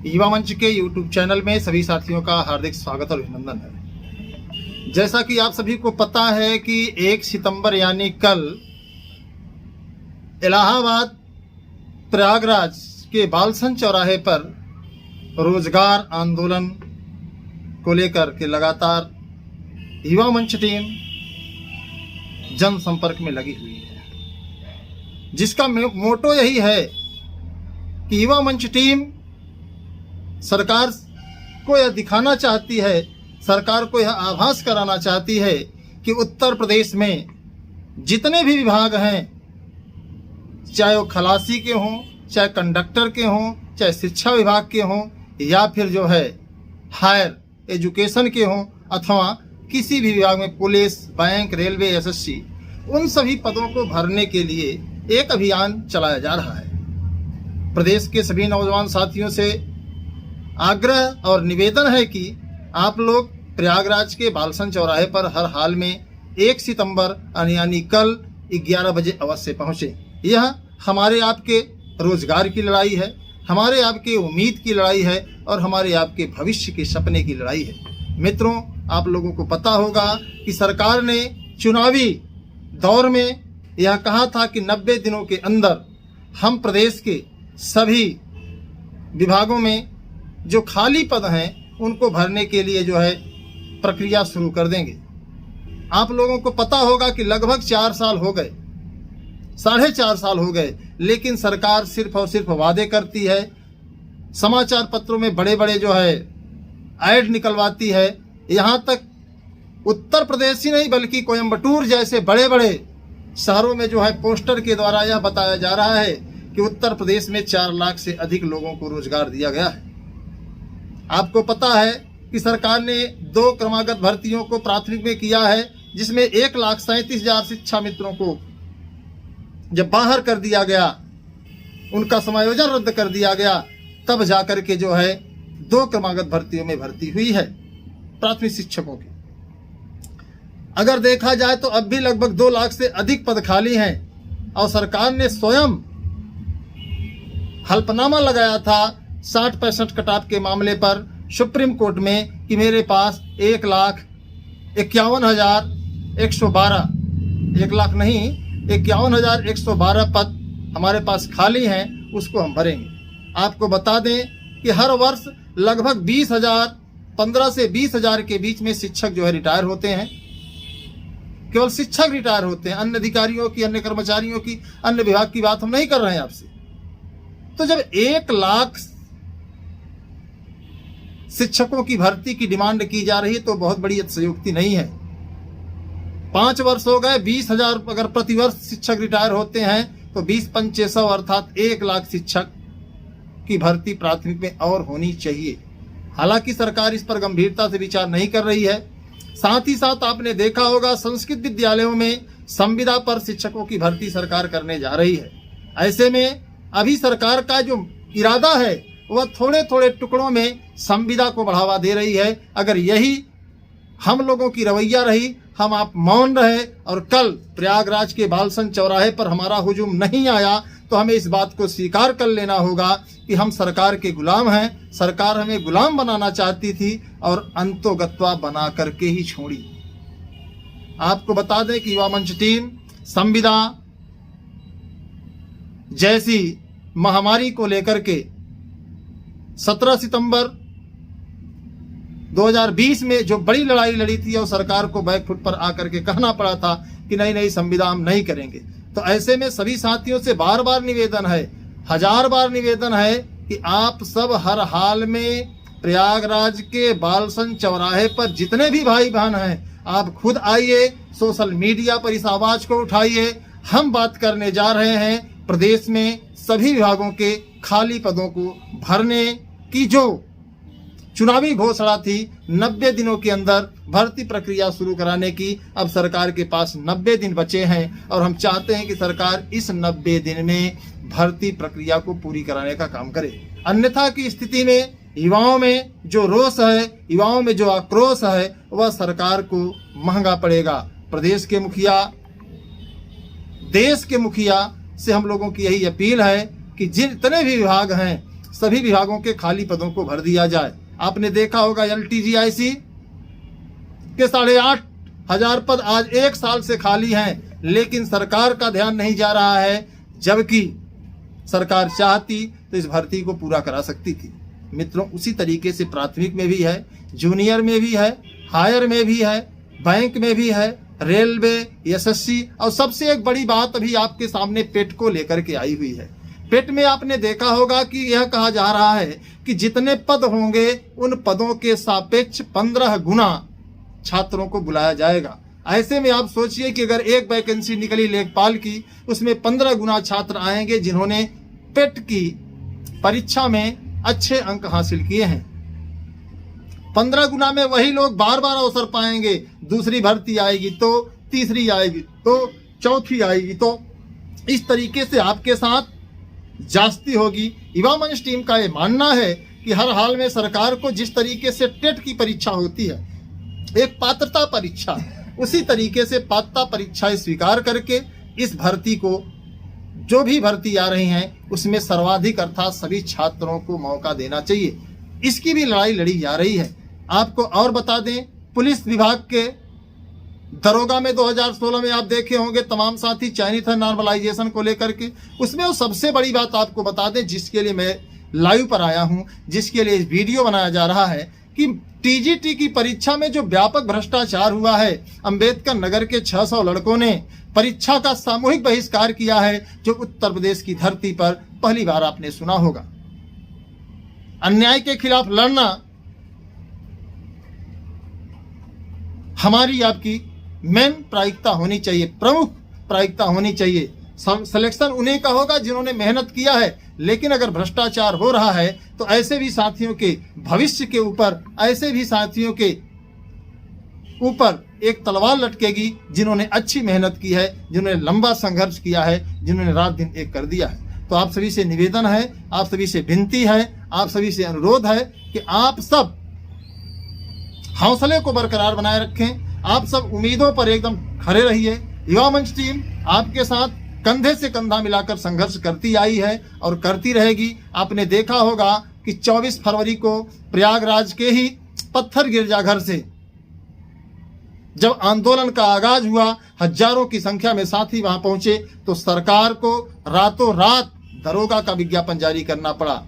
युवा मंच के यूट्यूब चैनल में सभी साथियों का हार्दिक स्वागत और अभिनंदन है। जैसा कि आप सभी को पता है कि 1 सितंबर यानी कल इलाहाबाद प्रयागराज के बालसन चौराहे पर रोजगार आंदोलन को लेकर के लगातार युवा मंच टीम जनसंपर्क में लगी हुई है, जिसका मोटो यही है कि युवा मंच टीम सरकार को यह दिखाना चाहती है, सरकार को यह आभास कराना चाहती है कि उत्तर प्रदेश में जितने भी विभाग हैं, चाहे वो खलासी के हों, चाहे कंडक्टर के हों, चाहे शिक्षा विभाग के हों, या फिर जो है हायर एजुकेशन के हों, अथवा किसी भी विभाग में पुलिस, बैंक, रेलवे, एसएससी, उन सभी पदों को भरने के लिए एक अभियान चलाया जा रहा है। प्रदेश के सभी नौजवान साथियों से आग्रह और निवेदन है कि आप लोग प्रयागराज के बालसन चौराहे पर हर हाल में 1 सितंबर यानी कल 11 बजे अवश्य पहुँचे। यह हमारे आपके रोजगार की लड़ाई है, हमारे आपके उम्मीद की लड़ाई है और हमारे आपके भविष्य के सपने की लड़ाई है। मित्रों, आप लोगों को पता होगा कि सरकार ने चुनावी दौर में यह कहा था कि 90 दिनों के अंदर हम प्रदेश के सभी विभागों में जो खाली पद हैं उनको भरने के लिए जो है प्रक्रिया शुरू कर देंगे। आप लोगों को पता होगा कि लगभग 4 साल हो गए, 4.5 साल हो गए, लेकिन सरकार सिर्फ और सिर्फ वादे करती है, समाचार पत्रों में बड़े बड़े जो है ऐड निकलवाती है। यहाँ तक उत्तर प्रदेश ही नहीं बल्कि कोयम्बटूर जैसे बड़े बड़े शहरों में जो है पोस्टर के द्वारा यह बताया जा रहा है कि उत्तर प्रदेश में 4 लाख से अधिक लोगों को रोजगार दिया गया है। आपको पता है कि सरकार ने 2 क्रमागत भर्तियों को प्राथमिक में किया है, जिसमें 1,37,000 शिक्षा मित्रों को जब बाहर कर दिया गया, उनका समायोजन रद्द कर दिया गया, तब जाकर के जो है 2 क्रमागत भर्तियों में भर्ती हुई है प्राथमिक शिक्षकों की। अगर देखा जाए तो अब भी लगभग 2 लाख से अधिक पद खाली हैं और सरकार ने स्वयं हल्फनामा लगाया था 60-65 कटाव के मामले पर सुप्रीम कोर्ट में कि मेरे पास 1,51,112 1 लाख नहीं 51,112 पद हमारे पास खाली हैं, उसको हम भरेंगे। आपको बता दें कि हर वर्ष लगभग 15 से 20,000 के बीच में शिक्षक जो है रिटायर होते हैं। केवल शिक्षक रिटायर होते हैं, अन्य अधिकारियों की, अन्य कर्मचारियों की, अन्य विभाग की बात हम नहीं कर रहे हैं आपसे। तो जब 1 लाख शिक्षकों की भर्ती की डिमांड की जा रही है तो बहुत बड़ी अतिशयोक्ति नहीं है। 5 वर्ष हो गए, 20,000 अगर प्रति वर्ष शिक्षक रिटायर होते हैं तो 20-5,600 अर्थात 1 लाख शिक्षक की भर्ती प्राथमिक में और होनी चाहिए। हालांकि सरकार इस पर गंभीरता से विचार नहीं कर रही है। साथ ही साथ आपने देखा होगा संस्कृत विद्यालयों में संविदा पर शिक्षकों की भर्ती सरकार करने जा रही है। ऐसे में अभी सरकार का जो इरादा है वह थोड़े थोड़े टुकड़ों में संविदा को बढ़ावा दे रही है। अगर यही हम लोगों की रवैया रही, हम आप मौन रहे और कल प्रयागराज के बालसन चौराहे पर हमारा हुजूम नहीं आया, तो हमें इस बात को स्वीकार कर लेना होगा कि हम सरकार के गुलाम हैं। सरकार हमें गुलाम बनाना चाहती थी और अंतोगत्वा बना करके ही छोड़ी। आपको बता दें कि युवा मंच टीम संविदा जैसी महामारी को लेकर के 17 सितंबर 2020 में जो बड़ी लड़ाई लड़ी थी और सरकार को बैकफुट पर आकर के कहना पड़ा था कि नहीं संविदा हम नहीं करेंगे। तो ऐसे में सभी साथियों से बार बार निवेदन है, 1000 बार निवेदन है कि आप सब हर हाल में प्रयागराज के बालसन चौराहे पर जितने भी भाई बहन हैं, आप खुद आइए, सोशल मीडिया पर इस आवाज को उठाइए। हम बात करने जा रहे हैं प्रदेश में सभी विभागों के खाली पदों को भरने की। जो चुनावी घोषणा थी 90 दिनों के अंदर भर्ती प्रक्रिया शुरू कराने की, अब सरकार के पास 90 दिन बचे हैं और हम चाहते हैं कि सरकार इस 90 दिन में भर्ती प्रक्रिया को पूरी कराने का काम करे। अन्यथा की स्थिति में युवाओं में जो रोष है, युवाओं में जो आक्रोश है, वह सरकार को महंगा पड़ेगा। प्रदेश के मुखिया, देश के मुखिया से हम लोगों की यही अपील है कि जितने भी विभाग हैं सभी विभागों के खाली पदों को भर दिया जाए। आपने देखा होगा LTGIC के 8,500 पद आज 1 साल से खाली हैं, लेकिन सरकार का ध्यान नहीं जा रहा है, जबकि सरकार चाहती तो इस भर्ती को पूरा करा सकती थी। मित्रों, उसी तरीके से प्राथमिक में भी है, जूनियर में भी है, हायर में भी है, बैंक में भी है, रेलवे, SSC, और सबसे एक बड़ी बात अभी आपके सामने पेट को लेकर के आई हुई है। पेट में आपने देखा होगा कि यह कहा जा रहा है कि जितने पद होंगे उन पदों के सापेक्ष 15 गुना छात्रों को बुलाया जाएगा। ऐसे में आप सोचिए कि अगर एक वैकेंसी निकली लेखपाल की, उसमें 15 गुना छात्र आएंगे जिन्होंने पेट की परीक्षा में अच्छे अंक हासिल किए हैं। 15 गुना में वही लोग बार बार अवसर पाएंगे। दूसरी भर्ती आएगी तो तीसरी आएगी तो चौथी आएगी, तो इस तरीके से आपके साथ जास्ती होगी। युवा मंच टीम का ये मानना है कि हर हाल में सरकार को जिस तरीके से टेट की परीक्षा होती है, एक पात्रता परीक्षा, उसी तरीके से पात्रता परीक्षाएं स्वीकार करके इस भर्ती को, जो भी भर्ती आ रही हैं, उसमें सर्वाधिक अर्थात सभी छात्रों को मौका देना चाहिए। इसकी भी लड़ाई लड़ी जा रही है। आपको और बता दें, पुलिस विभाग के दरोगा में 2016 में आप देखे होंगे तमाम साथी चयनित है नॉर्मलाइजेशन को लेकर के। उसमें वो सबसे बड़ी बात आपको बता दें, जिसके लिए मैं लाइव पर आया हूं, जिसके लिए वीडियो बनाया जा रहा है, कि TGT की परीक्षा में जो व्यापक भ्रष्टाचार हुआ है, अंबेडकर नगर के 600 लड़कों ने परीक्षा का सामूहिक बहिष्कार किया है, जो उत्तर प्रदेश की धरती पर पहली बार आपने सुना होगा। अन्याय के खिलाफ लड़ना हमारी आपकी मेन प्रायिकता होनी चाहिए, प्रमुख प्रायिकता होनी चाहिए। सिलेक्शन उन्हीं का होगा जिन्होंने मेहनत किया है, लेकिन अगर भ्रष्टाचार हो रहा है तो ऐसे भी साथियों के भविष्य के ऊपर, ऐसे भी साथियों के ऊपर एक तलवार लटकेगी जिन्होंने अच्छी मेहनत की है, जिन्होंने लंबा संघर्ष किया है, जिन्होंने रात दिन एक कर दिया है। तो आप सभी से निवेदन है, आप सभी से विनती है, आप सभी से अनुरोध है कि आप सब हौसले को बरकरार बनाए रखें, आप सब उम्मीदों पर एकदम खड़े रहिए। युवा मंच टीम आपके साथ कंधे से कंधा मिलाकर संघर्ष करती आई है और करती रहेगी। आपने देखा होगा कि 24 फरवरी को प्रयागराज के ही पत्थर गिरजाघर से जब आंदोलन का आगाज हुआ, हजारों की संख्या में साथी वहां पहुंचे, तो सरकार को रातों रात दरोगा का विज्ञापन जारी करना पड़ा।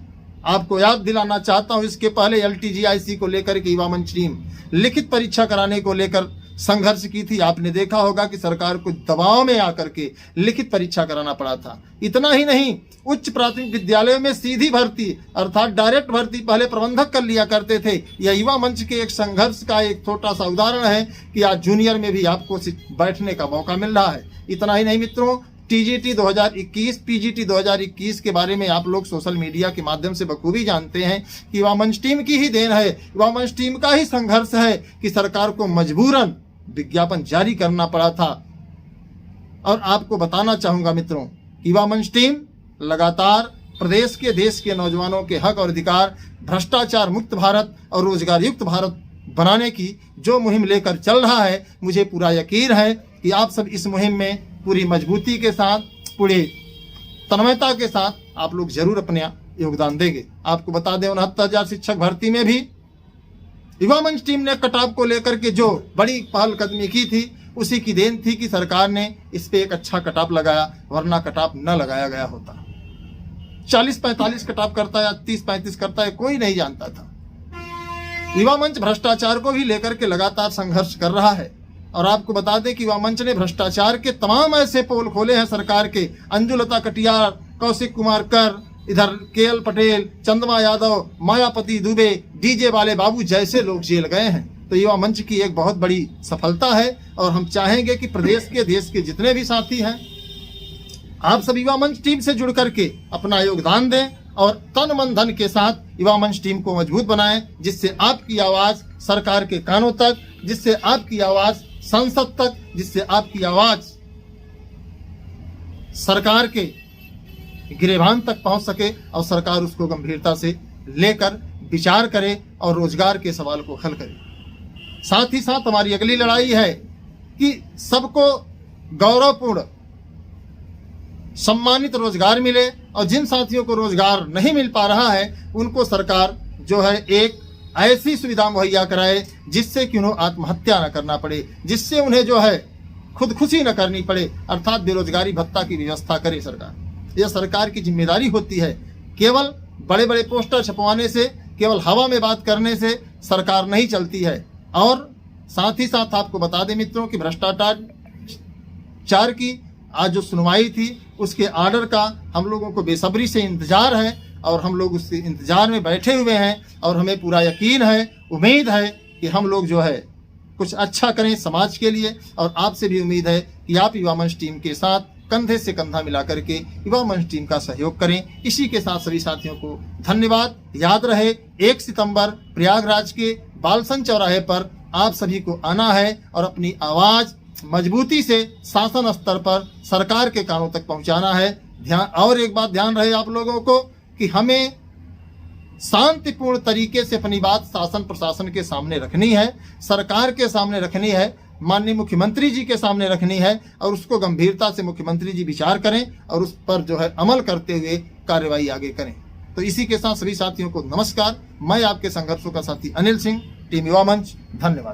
आपको याद दिलाना चाहता हूं, इसके पहले LTGIC को लेकर के युवा मंच टीम लिखित परीक्षा कराने को लेकर संघर्ष की थी। आपने देखा होगा कि सरकार को दबाव में आकर के लिखित परीक्षा कराना पड़ा था। इतना ही नहीं, उच्च प्राथमिक विद्यालयों में सीधी भर्ती अर्थात डायरेक्ट भर्ती पहले प्रबंधक कर लिया करते थे। यह युवा मंच के एक संघर्ष का एक छोटा सा उदाहरण है कि आज जूनियर में भी आपको बैठने का मौका मिल रहा है। इतना ही नहीं मित्रों, TGT 2021, PGT 2021 के बारे में आप लोग सोशल मीडिया के माध्यम से बखूबी जानते हैं कि युवा मंच टीम की ही देन है, युवा मंच टीम का ही संघर्ष है कि सरकार को मजबूरन विज्ञापन जारी करना पड़ा था। और आपको बताना चाहूंगा मित्रों, युवा मंच टीम लगातार प्रदेश के, देश के नौजवानों के हक और अधिकार, भ्रष्टाचार मुक्त भारत और रोजगार युक्त भारत बनाने की जो मुहिम लेकर चल रहा है, मुझे पूरा यकीन है कि आप सब इस मुहिम में पूरी मजबूती के साथ, पूरी तन्मयता के साथ आप लोग जरूर अपना योगदान देंगे। आपको बता दें, 69,000 शिक्षक भर्ती में भी युवा मंच टीम ने कटाव को लेकर के जो बड़ी पहलकदमी की थी, उसी की देन थी कि सरकार ने इस पे एक अच्छा कटाव लगाया, वरना कटाव न लगाया गया होता। 40-45 कटाव करता है या 30-35 करता है, कोई नहीं जानता था। युवा मंच भ्रष्टाचार को भी लेकर के लगातार संघर्ष कर रहा है। और आपको बता दें कि युवा मंच ने भ्रष्टाचार के तमाम ऐसे पोल खोले हैं सरकार के। अंजुलता कटियार, कौशिक कुमार कर, इधर KL पटेल, चंद्रमा यादव, मायापति दुबे, DJ वाले बाबू जैसे लोग जेल गए हैं। तो युवा मंच की एक बहुत बड़ी सफलता है और हम चाहेंगे कि प्रदेश के, देश के जितने भी साथी हैं, आप सब युवा मंच टीम से जुड़ करके अपना योगदान दें और तन मन धन के साथ युवा मंच टीम को मजबूत बनाएं, जिससे आपकी आवाज सरकार के कानों तक, जिससे आपकी आवाज संसद तक, जिससे आपकी आवाज सरकार के गिरेबान तक पहुंच सके और सरकार उसको गंभीरता से लेकर विचार करे और रोजगार के सवाल को हल करे। साथ ही साथ हमारी अगली लड़ाई है कि सबको गौरवपूर्ण सम्मानित रोजगार मिले, और जिन साथियों को रोजगार नहीं मिल पा रहा है उनको सरकार जो है एक ऐसी सुविधा मुहैया कराए जिससे कि उन्हें आत्महत्या न करना पड़े, जिससे उन्हें जो है खुदकुशी न करनी पड़े, अर्थात बेरोजगारी भत्ता की व्यवस्था करे सरकार। यह सरकार की जिम्मेदारी होती है। केवल बड़े बड़े पोस्टर छपवाने से, केवल हवा में बात करने से सरकार नहीं चलती है। और साथ ही साथ आपको बता दें मित्रों कि भ्रष्टाचार की आज जो सुनवाई थी उसके आर्डर का हम लोगों को बेसब्री से इंतजार है, और हम लोग उसके इंतजार में बैठे हुए हैं, और हमें पूरा यकीन है, उम्मीद है कि हम लोग जो है कुछ अच्छा करें समाज के लिए। और आपसे भी उम्मीद है कि आप युवा मंच टीम के साथ कंधे से कंधा मिला करके युवा मंच टीम का सहयोग करें। इसी के साथ सभी साथियों को धन्यवाद। याद रहे 1 सितंबर प्रयागराज के बालसन चौराहे पर आप सभी को आना है और अपनी आवाज मजबूती से शासन स्तर पर सरकार के कानों तक पहुंचाना है। और एक बात ध्यान रहे आप लोगों को कि हमें शांतिपूर्ण तरीके से अपनी बात शासन प्रशासन के सामने रखनी है, सरकार के सामने रखनी है, माननीय मुख्यमंत्री जी के सामने रखनी है, और उसको गंभीरता से मुख्यमंत्री जी विचार करें और उस पर जो है अमल करते हुए कार्रवाई आगे करें। तो इसी के साथ सभी साथियों को नमस्कार। मैं आपके संघर्षों का साथी अनिल सिंह, टीम युवा मंच। धन्यवाद।